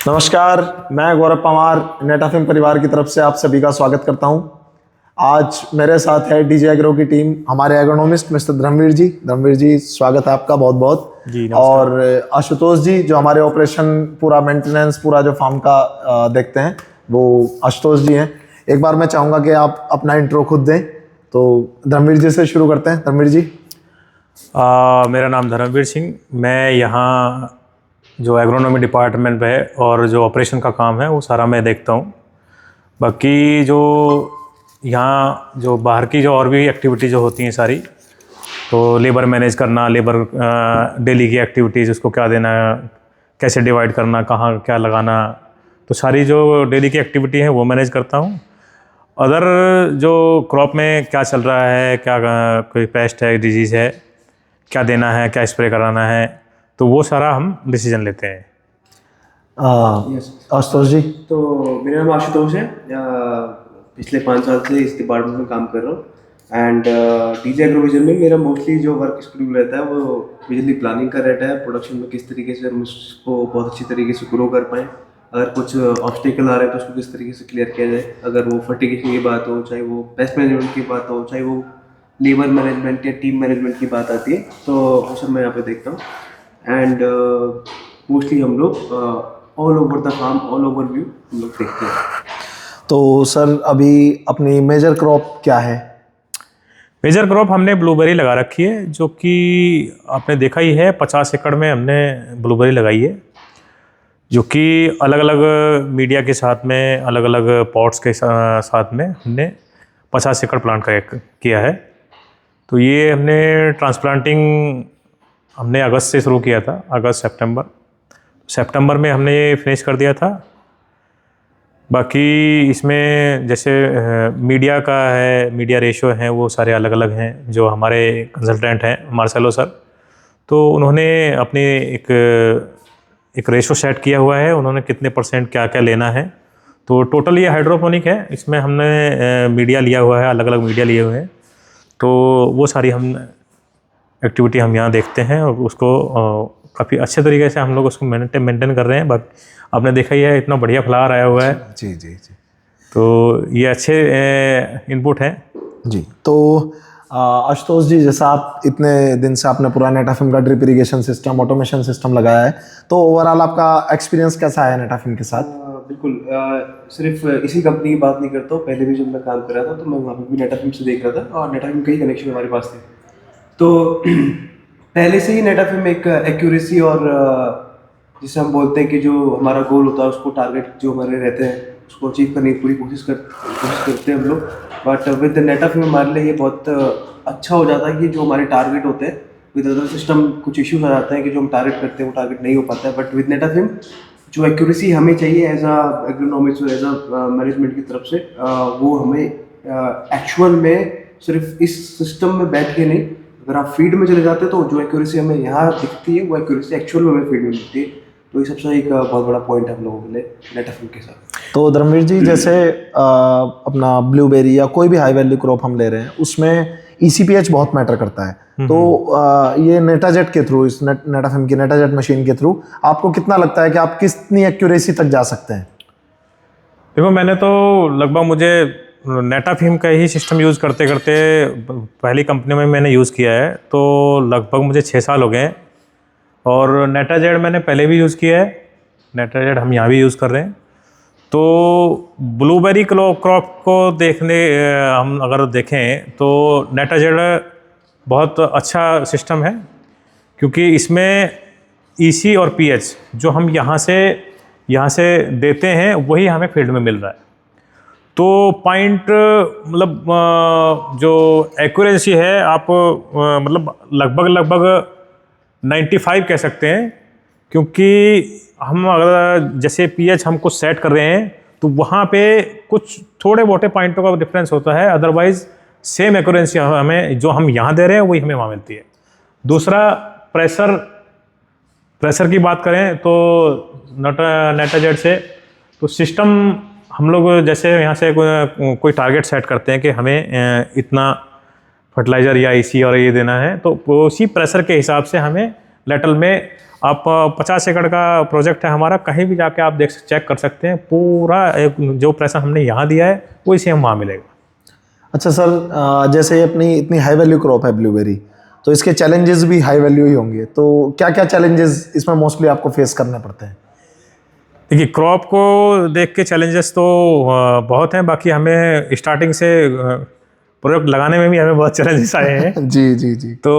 नमस्कार, मैं गौरव पवार नेटाफिम परिवार की तरफ से आप सभी का स्वागत करता हूं। आज मेरे साथ है डीजे एग्रो की टीम, हमारे एग्रोनॉमिस्ट मिस्टर धर्मवीर जी। धर्मवीर जी, स्वागत है आपका बहुत बहुत। जी नमस्कार। और आशुतोष जी, जो हमारे ऑपरेशन पूरा मेंटेनेंस पूरा जो फार्म का देखते हैं, वो आशुतोष जी हैं। एक बार मैं चाहूँगा कि आप अपना इंट्रो खुद दें, तो धर्मवीर जी से शुरू करते हैं। धर्मवीर जी। मेरा नाम धर्मवीर सिंह, मैं यहाँ जो एग्रोनॉमी डिपार्टमेंट है और जो ऑपरेशन का काम है वो सारा मैं देखता हूँ। बाकी जो यहाँ जो बाहर की जो और भी एक्टिविटी जो होती हैं सारी, तो लेबर मैनेज करना, लेबर डेली की एक्टिविटीज़, उसको क्या देना, कैसे डिवाइड करना, कहाँ क्या लगाना, तो सारी जो डेली की एक्टिविटी है वो मैनेज करता हूँ। अदर जो क्रॉप में क्या चल रहा है, क्या कोई पेस्ट है, डिजीज़ है, क्या देना है, क्या स्प्रे कराना है, तो वो सारा हम डिसीजन लेते हैं। आशुतोष जी। तो मेरा नाम आशुतोष है। पिछले 5 साल से इस डिपार्टमेंट में काम कर रहा हूँ। एंड डीजे एग्रोविजन में मेरा मोस्टली जो वर्क शेड्यूल रहता है वो बिजली प्लानिंग का रहता है। प्रोडक्शन में किस तरीके से हम उसको बहुत अच्छी तरीके से ग्रो कर पाएँ, अगर कुछ ऑब्स्टिकल आ रहे हैं तो उसको किस तरीके से क्लियर किया जाए, अगर वो फर्टिगेशन की बात हो, चाहे वो पेस्ट मैनेजमेंट की बात हो, चाहे वो लेबर मैनेजमेंट या टीम मैनेजमेंट की बात आती है, तो वो सब मैं यहाँ पे देखता हूँ। एंड मोस्टली हम लोग all over the farm, all over view हम लोग देखते हैं। तो सर, अभी अपनी मेजर क्रॉप क्या है? मेजर क्रॉप हमने ब्लूबेरी लगा रखी है, जो कि आपने देखा ही है, 50 एकड़ में हमने ब्लूबेरी लगाई है, जो कि अलग अलग मीडिया के साथ में, अलग अलग पॉट्स के साथ में हमने 50 एकड़ प्लांट किया है। तो ये हमने ट्रांसप्लांटिंग हमने अगस्त से शुरू किया था, अगस्त सितंबर में हमने ये फिनिश कर दिया था। बाकी इसमें जैसे मीडिया का है, मीडिया रेशो हैं, वो सारे अलग अलग हैं। जो हमारे कंसल्टेंट हैं मार्सेलो सर, तो उन्होंने अपने एक रेशो सेट किया हुआ है, उन्होंने कितने % क्या क्या लेना है। तो टोटल ये हाइड्रोपोनिक है, इसमें हमने मीडिया लिया हुआ है, अलग अलग मीडिया लिए हुए हैं। तो वो सारी हम एक्टिविटी हम यहाँ देखते हैं और उसको काफ़ी अच्छे तरीके से हम लोग उसको मेंटेन कर रहे हैं। बट आपने देखा ही है, इतना बढ़िया फ्लावर आया हुआ है। जी जी जी। तो ये अच्छे इनपुट हैं जी। तो आशुतोष जी, जैसा आप इतने दिन से आपने पूरा नेटाफिम का drip irrigation system, automation system लगाया है, तो ओवरऑल आपका एक्सपीरियंस कैसा है नेटाफिम के साथ? बिल्कुल। सिर्फ इसी कंपनी की बात नहीं करता हूँ, पहले भी जब मैं काम कर रहा था तो मैं वहाँ पे भी नेटाफिम से देख रहा था और नेटाफिम का ही कनेक्शन हमारे पास थे। तो पहले से ही नेटाफिम में एक एक्यूरेसी और जिसे हम बोलते हैं कि जो हमारा गोल होता है, उसको टारगेट जो हमारे रहते हैं उसको अचीव करने की पूरी कोशिश करते हैं हम लोग। बट विद नेटाफिम हमारे लिए ये बहुत अच्छा हो जाता है कि जो हमारे टारगेट होते हैं, विद अदर सिस्टम कुछ इश्यूज आ जाते हैं कि जो हम टारगेट करते हैं वो टारगेट नहीं हो पाता है। बट विद नेटाफिम जो एक्यूरेसी हमें चाहिए एज अ एग्रोनॉमिस्ट और एज अ मैनेजमेंट की तरफ से, वो हमें एक्चुअल में सिर्फ इस सिस्टम में बैठ के नहीं, अगर आप फील्ड में चले जाते हैं तो जो एक्यूरेसी हमें यहाँ दिखती है वो एक्यूरेसी एक्चुअल में हमें फील्ड में दिखती है। तो ये सबसे एक बहुत बड़ा पॉइंट है हम लोगों के लिए नेटाफिम के साथ। तो धर्मवीर जी, जैसे अपना ब्लूबेरी या कोई भी हाई वैल्यू क्रॉप हम ले रहे हैं, उसमें ECPH बहुत मैटर करता है। तो ये नेटाजेट के थ्रू, इस नेटाफिम की नेटाजेट मशीन के थ्रू आपको कितना लगता है कि आप कितनी एक्यूरेसी तक जा सकते हैं? देखो, मैंने तो लगभग मुझे नेटाफिम का ही सिस्टम यूज़ करते करते पहली कंपनी में मैंने यूज़ किया है, तो लगभग मुझे 6 साल हो गए हैं। और नेटाजेट मैंने पहले भी यूज़ किया है, नेटाजेट हम यहाँ भी यूज़ कर रहे हैं। तो ब्लूबेरी क्रॉप को हम अगर देखें तो नेटाजेट बहुत अच्छा सिस्टम है, क्योंकि इसमें EC और PH जो हम यहाँ से देते हैं वही हमें फील्ड में मिल रहा है। तो पॉइंट मतलब जो एक्यूरेसी है, आप मतलब लगभग 95 कह सकते हैं, क्योंकि हम अगर जैसे PH हम कुछ सेट कर रहे हैं तो वहाँ पे कुछ थोड़े मोटे पॉइंटों का डिफरेंस होता है, अदरवाइज सेम एक्यूरेसी हमें जो हम यहाँ दे रहे हैं वही हमें वहाँ मिलती है। दूसरा, प्रेशर की बात करें तो नेटाजेट से तो सिस्टम हम लोग जैसे यहाँ से कोई टारगेट सेट करते हैं कि हमें इतना फर्टिलाइज़र या EC और ये देना है, तो उसी प्रेशर के हिसाब से हमें लेटल में आप 50 एकड़ का प्रोजेक्ट है हमारा, कहीं भी जाके आप चेक कर सकते हैं, पूरा एक जो प्रेशर हमने यहाँ दिया है वही सेम वहाँ मिलेगा। अच्छा सर, जैसे अपनी इतनी हाई वैल्यू क्रॉप है ब्लूबेरी, तो इसके चैलेंजेस भी हाई वैल्यू ही होंगे, तो क्या क्या चैलेंजेस इसमें मोस्टली आपको फेस करने पड़ते हैं? देखिए, क्रॉप को देख के चैलेंजेस तो बहुत हैं, बाकी हमें स्टार्टिंग से प्रोडक्ट लगाने में भी हमें बहुत चैलेंजेस आए हैं। जी जी जी। तो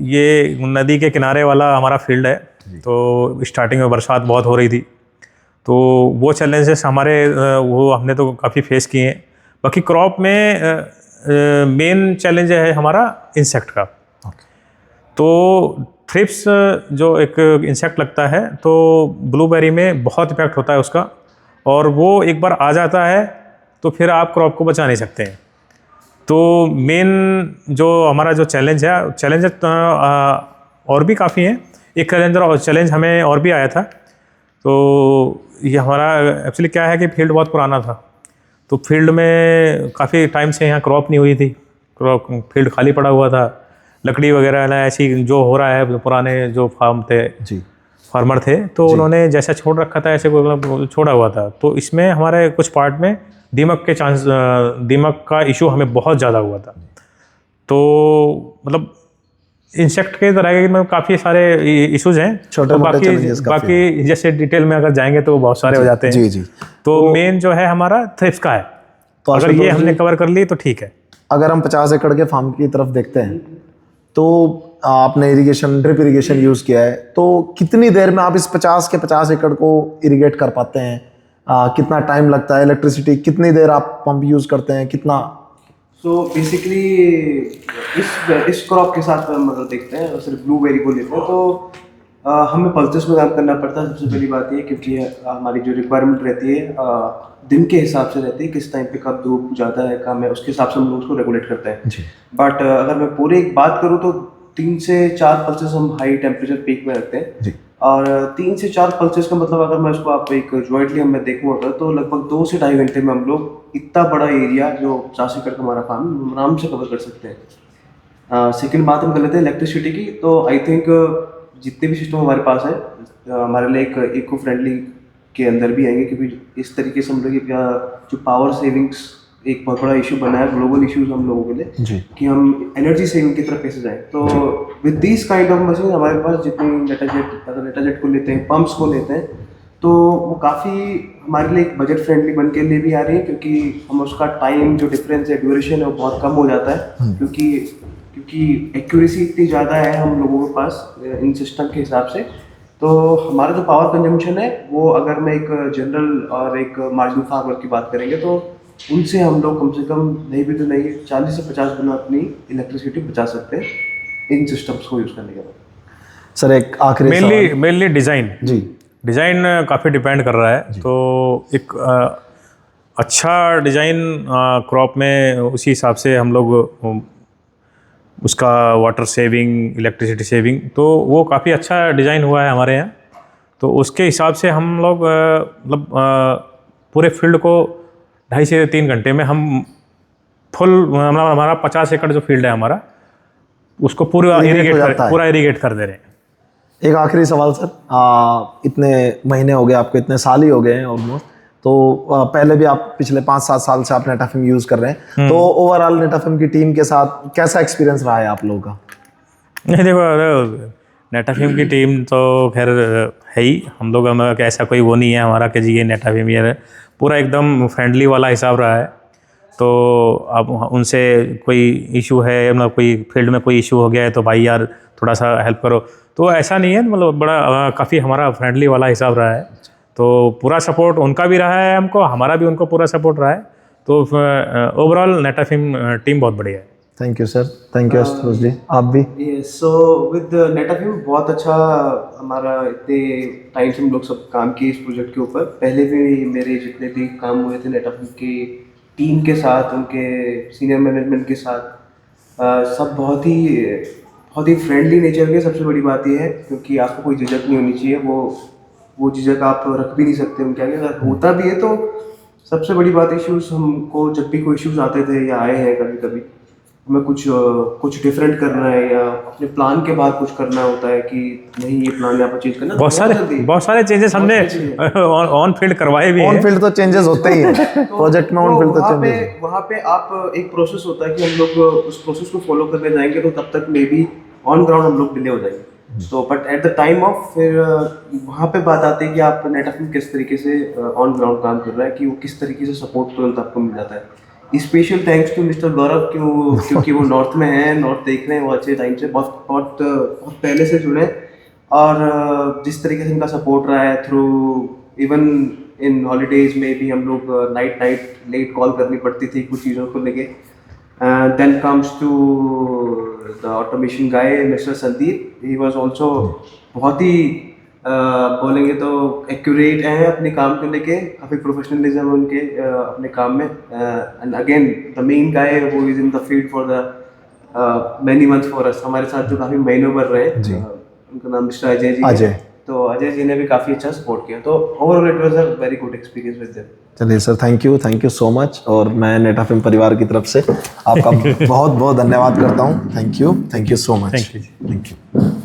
ये नदी के किनारे वाला हमारा फील्ड है, तो स्टार्टिंग में बरसात बहुत हो रही थी, तो वो चैलेंजेस हमारे वो हमने तो काफ़ी फेस किए हैं। बाकी क्रॉप में मेन चैलेंज है हमारा इंसेक्ट का। तो थ्रिप्स जो एक इंसेक्ट लगता है, तो ब्लूबेरी में बहुत इफेक्ट होता है उसका, और वो एक बार आ जाता है तो फिर आप क्रॉप को बचा नहीं सकते हैं। तो मेन जो हमारा जो चैलेंज और भी काफ़ी हैं। एक चैलेंज हमें और भी आया था, तो ये हमारा एक्चुअली क्या है कि फील्ड बहुत पुराना था, तो फील्ड में काफ़ी टाइम से यहाँ क्रॉप नहीं हुई थी, क्रॉप फील्ड खाली पड़ा हुआ था, लकड़ी वगैरह ना ऐसी जो हो रहा है, पुराने जो फार्मर थे, तो उन्होंने जैसा छोड़ रखा था ऐसे छोड़ा हुआ था। तो इसमें हमारे कुछ पार्ट में दीमक का इशू हमें बहुत ज़्यादा हुआ था। तो मतलब इंसेक्ट के तरह में काफ़ी सारे इश्यूज हैं, छोटे मोटे बाकी जैसे डिटेल में अगर जाएंगे तो बहुत सारे हो जाते हैं। जी जी। तो मेन जो है हमारा थ्रिप्स का है, तो अगर ये हमने कवर कर ली तो ठीक है। अगर हम 50 एकड़ के फार्म की तरफ देखते हैं, तो आपने ड्रिप इरिगेशन यूज़ किया है, तो कितनी देर में आप इस 50 एकड़ को इरिगेट कर पाते हैं? कितना टाइम लगता है? इलेक्ट्रिसिटी कितनी देर आप पंप यूज़ करते हैं, कितना? सो बेसिकली इस क्रॉप के साथ हम मतलब देखते हैं, सिर्फ ब्लूबेरी को लेते हैं, तो हमें पल्सेस में काम करना पड़ता है। सबसे पहली बात ये, क्योंकि हमारी जो रिक्वायरमेंट रहती है दिन के हिसाब से रहती है, किस टाइम पे कब धूप ज़्यादा है कम है, उसके हिसाब से हम लोग उसको रेगुलेट करते हैं। बट अगर मैं पूरी एक बात करूँ तो 3 से 4 पल्सेस हम हाई टेम्परेचर पीक में रखते हैं। और 3 से 4 पल्सेस का मतलब अगर मैं उसको आप एक जॉइंटली मैं देखूँ अगर, तो लगभग 2 से ढाई घंटे में हम लोग इतना बड़ा एरिया जो 50 एकड़ का हमारा फार्म आराम से कवर कर सकते हैं। सेकेंड बात हम कर लेते हैं इलेक्ट्रिसिटी की। तो आई थिंक जितने भी सिस्टम हमारे पास है हमारे लिए एक इको फ्रेंडली के अंदर भी आएंगे, क्योंकि इस तरीके से हम लोग जो पावर सेविंग्स एक बहुत बड़ा इशू बना है, ग्लोबल इश्यूज हम लोगों के लिए, कि हम एनर्जी सेविंग की तरफ कैसे जाएं। तो with this kind of machine हमारे पास जितनी नेटाजेट को लेते हैं, पंप्स को लेते हैं, तो वो काफ़ी हमारे लिए एक बजट फ्रेंडली बन के लिए भी आ रही है, क्योंकि हम उसका टाइम जो डिफरेंस है, ड्यूरेशन है, वो बहुत कम हो जाता है, क्योंकि एक्यूरेसी इतनी ज़्यादा है हम लोगों के पास इन सिस्टम के हिसाब से। तो हमारा जो पावर कंजम्पशन है वो, अगर मैं एक जनरल और एक मार्जिनल फार्मर की बात करेंगे, तो उनसे हम लोग कम से कम नहीं भी तो नहीं 40 से 50 गुना अपनी इलेक्ट्रिसिटी बचा सकते हैं इन सिस्टम्स को यूज़ करने के बाद। सर एक आखिरी मेनली डिज़ाइन डिज़ाइन काफ़ी डिपेंड कर रहा है। तो एक अच्छा डिज़ाइन क्रॉप में उसी हिसाब से हम लोग उसका वाटर सेविंग, इलेक्ट्रिसिटी सेविंग, तो वो काफ़ी अच्छा डिज़ाइन हुआ है हमारे यहाँ। तो उसके हिसाब से हम लोग मतलब पूरे फील्ड को 2.5 से 3 घंटे में हम हमारा 50 एकड़ जो फील्ड है हमारा, उसको पूरा इरिगेट कर दे रहे हैं। एक आखिरी सवाल सर, इतने महीने हो गए आपको, इतने साल ही हो गए हैं ऑलमोस्ट, तो पहले भी आप पिछले 5-7 साल से आप नेटाफिम यूज़ कर रहे हैं, तो ओवरऑल नेटाफिम की टीम के साथ कैसा एक्सपीरियंस रहा है आप लोगों का? नहीं देखो, नेटाफिम की टीम तो खैर है ही, हम लोग ऐसा कोई वो नहीं है हमारा कि जी ये नेटाफिम ये पूरा एकदम फ्रेंडली वाला हिसाब रहा है। तो अब उनसे कोई इशू है, मतलब कोई फील्ड में कोई इशू हो गया है तो भाई यार थोड़ा सा हेल्प करो, तो ऐसा नहीं है, मतलब बड़ा काफ़ी हमारा फ्रेंडली वाला हिसाब रहा है। तो पूरा सपोर्ट उनका भी रहा है हमको, हमारा भी उनको पूरा सपोर्ट रहा है। तो ओवरऑल नेटाफिम टीम बहुत बढ़िया है। Thank you sir, thank you Ashutosh ji, आप भी। सो विद नेटाफिम बहुत अच्छा हमारा इतने टाइम से हम लोग सब काम किए इस प्रोजेक्ट के ऊपर। पहले भी मेरे जितने भी काम हुए थे नेटाफिम की टीम के साथ, उनके सीनियर मैनेजमेंट के साथ, सब बहुत ही फ्रेंडली नेचर के। सबसे बड़ी बात यह है, क्योंकि आपको कोई झिझक नहीं होनी चाहिए, वो झिझक आप रख भी नहीं सकते उनके आगे। अगर होता भी है तो सबसे बड़ी बात, इश्यूज़ हमको जब भी कोई इश्यूज़ आते थे या आए हैं कभी कभी, हमें कुछ डिफरेंट करना है या अपने प्लान के बाद कुछ करना होता है कि नहीं ये प्लान यहाँ पर चेंज करना, बहुत सारे चेंजेस हमने ऑन फील्ड करवाए भी ऑन हैं। फील्ड तो चेंजेस होते ही हैं प्रोजेक्ट में, ऑन फील्ड तो चेंजेस। वहाँ पे आप एक प्रोसेस होता है कि हम लोग उस प्रोसेस को फॉलो करने जाएंगे तो तब तक मे बी ऑन ग्राउंड हम लोग डिले हो जाएंगे। तो but at the time of फिर वहाँ पे बात आती है कि आप नेटवर्किंग किस तरीके से ऑन ग्राउंड काम कर रहा है, कि वो किस तरीके से सपोर्ट तुरंत आपको मिल जाता है। स्पेशल थैंक्स टू मिस्टर गौरव, क्योंकि वो नॉर्थ में हैं, नॉर्थ देख रहे हैं वो अच्छे टाइम से, बहुत पहले से जुड़े, और जिस तरीके से इनका सपोर्ट रहा है थ्रू इवन इन हॉलीडेज में भी हम लोग नाइट लेट कॉल करनी पड़ती थी कुछ चीज़ों को लेके। Then comes to the automation guy mister Sandeep, he was also बहुत ही बोलेंगे तो एक्यूरेट हैं अपने काम को लेके, काफ़ी प्रोफेशनलिज्म उनके अपने काम में। And again the main guy वो is in the field for the many months for us, हमारे साथ जो काफ़ी महीनों भर रहे हैं। उनका नाम मिस्टर अजय जी है। तो अजय जी ने भी काफ़ी अच्छा सपोर्ट किया, तो overall it was a very good experience with them. चलिए sir, thank you so much, और मैं नेटाफिम परिवार की तरफ से आपका बहुत बहुत धन्यवाद करता हूँ। Thank you so much. Thank you. Thank you.